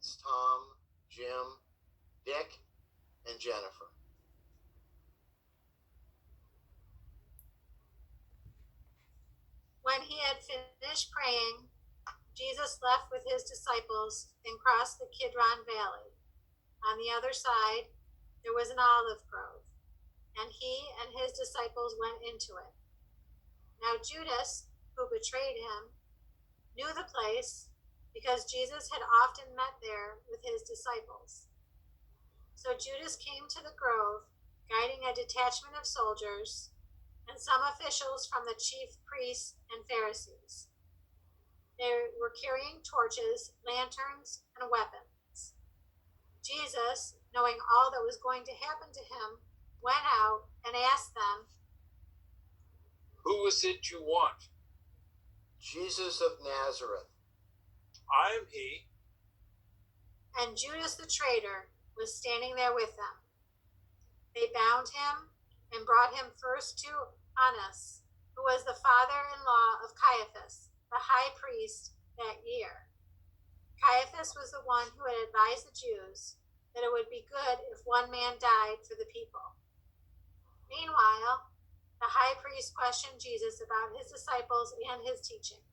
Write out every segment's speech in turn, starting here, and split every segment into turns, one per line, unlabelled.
It's Tom, Jim, Dick, and Jennifer.
When he had finished praying, Jesus left with his disciples and crossed the Kidron Valley. On the other side, there was an olive grove, and he and his disciples went into it. Now Judas, who betrayed him, knew the place because Jesus had often met there with his disciples. So Judas came to the grove, guiding a detachment of soldiers and some officials from the chief priests and Pharisees. They were carrying torches, lanterns, and weapons. Jesus, knowing all that was going to happen to him, went out and asked them,
"Who is it you want?"
Jesus of Nazareth.
"I am he."
And Judas the traitor was standing there with them. They bound him and brought him first to Annas, who was the father-in-law of Caiaphas, the high priest that year. Caiaphas was the one who had advised the Jews that it would be good if one man died for the people. Meanwhile, the high priest questioned Jesus about his disciples and his teaching.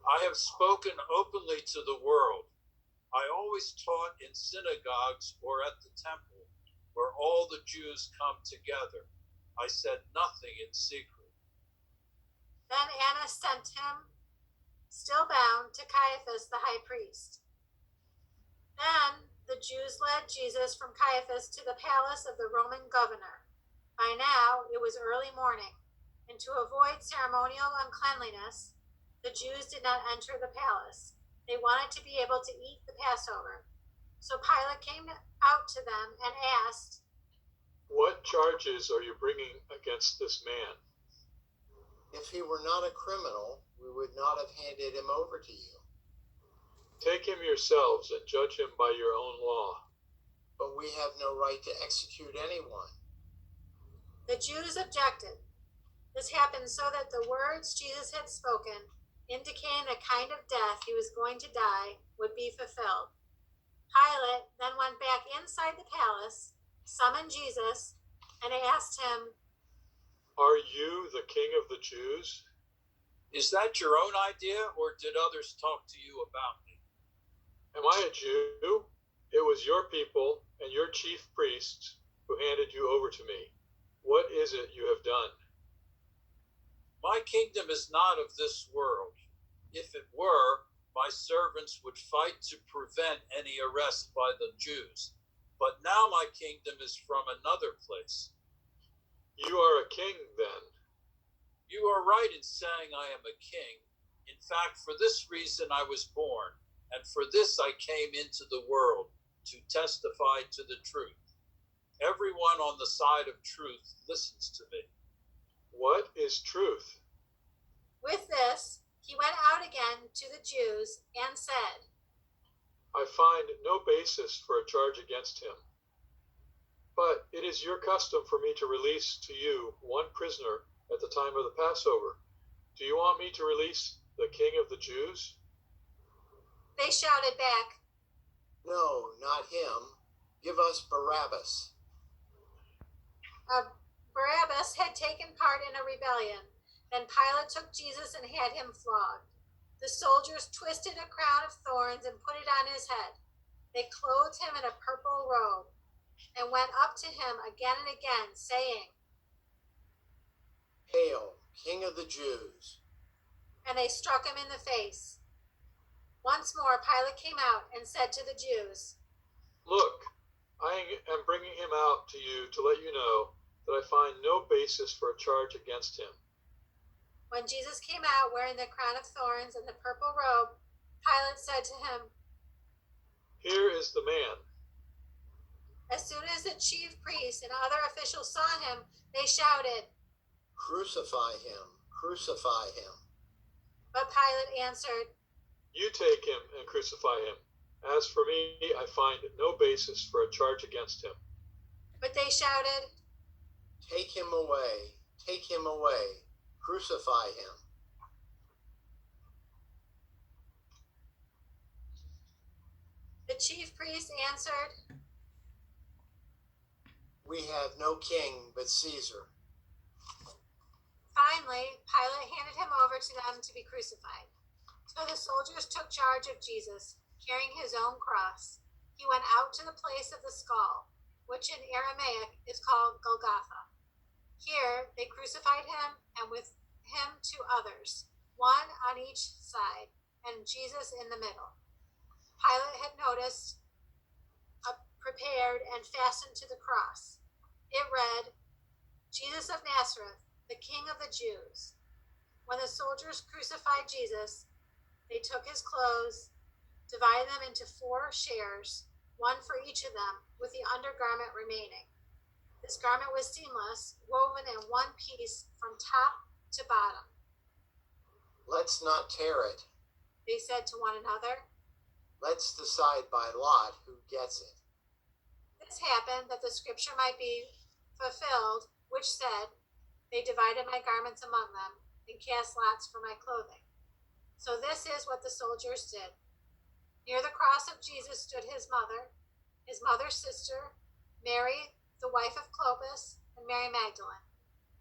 "I have spoken openly to the world. I always taught in synagogues or at the temple, where all the Jews come together. I said nothing in secret."
Then Annas sent him, still bound, to Caiaphas the high priest. Then the Jews led Jesus from Caiaphas to the palace of the Roman governor. By now it was early morning, and to avoid ceremonial uncleanliness, the Jews did not enter the palace. They wanted to be able to eat the Passover. So Pilate came out to them and asked,
"What charges are you bringing against this man?"
If he were not a criminal, we would not have handed him over to you.
"Take him yourselves and judge him by your own law."
But we have no right to execute anyone.
The Jews objected. This happened so that the words Jesus had spoken, indicating the kind of death he was going to die, would be fulfilled. Pilate then went back inside the palace, summoned Jesus, and asked him,
"Are you the king of the Jews?"
"Is that your own idea, or did others talk to you about me?"
"Am I a Jew? It was your people and your chief priests who handed you over to me. What is it you have done?"
"My kingdom is not of this world. If it were, my servants would fight to prevent any arrest by the Jews. But now my kingdom is from another place."
"You are a king, then?"
"You are right in saying I am a king. In fact, for this reason I was born, and for this I came into the world, to testify to the truth. Everyone on the side of truth listens to me."
"What is truth?"
With this, he went out again to the Jews and said,
"I find no basis for a charge against him. But it is your custom for me to release to you one prisoner at the time of the Passover. Do you want me to release the king of the Jews?"
They shouted back,
No, not him. Give us Barabbas.
Barabbas had taken part in a rebellion. Then Pilate took Jesus and had him flogged. The soldiers twisted a crown of thorns and put it on his head. They clothed him in a purple robe and went up to him again and again, saying,
Hail, King of the Jews.
And they struck him in the face. Once more Pilate came out and said to the Jews,
"Look, I am bringing him out to you to let you know that I find no basis for a charge against him."
When Jesus came out wearing the crown of thorns and the purple robe, Pilate said to him,
"Here is the man."
As soon as the chief priests and other officials saw him, they shouted,
Crucify him, crucify him.
But Pilate answered,
"You take him and crucify him. As for me, I find no basis for a charge against him."
But they shouted,
Take him away, crucify him.
The chief priests answered,
"We have no king but Caesar."
Finally, Pilate handed him over to them to be crucified. So the soldiers took charge of Jesus, carrying his own cross. He went out to the place of the skull, which in Aramaic is called Golgotha. Here they crucified him, and with him 2 others, one on each side, and Jesus in the middle. Pilate had noticed prepared and fastened to the cross. It read, "Jesus of Nazareth, the King of the Jews." When the soldiers crucified Jesus, they took his clothes, divided them into 4 shares, one for each of them, with the undergarment remaining. This garment was seamless, woven in one piece from top to bottom.
"Let's not tear it.
They said to one another.
Let's decide by lot who gets it."
This happened that the scripture might be fulfilled, which said, "They divided my garments among them and cast lots for my clothing." So this is what the soldiers did. Near the cross of Jesus stood his mother's sister, Mary, the wife of Clopas, and Mary Magdalene.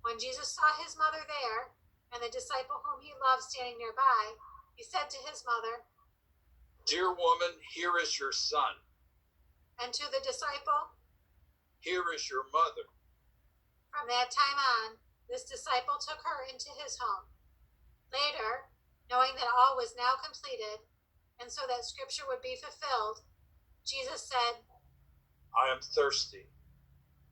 When Jesus saw his mother there, and the disciple whom he loved standing nearby, he said to his mother,
"Dear woman, here is your son.
and to the disciple,
Here is your mother."
From that time on, this disciple took her into his home. Later, knowing that all was now completed, and so that scripture would be fulfilled, Jesus said,
"I am thirsty."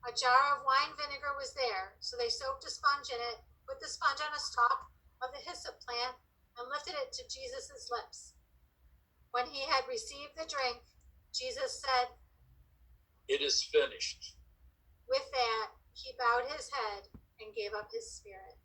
A jar of wine vinegar was there, so they soaked a sponge in it, put the sponge on a stalk of the hyssop plant, and lifted it to Jesus' lips. When he had received the drink, Jesus said,
"It is finished."
With that, he bowed his head and gave up his spirit.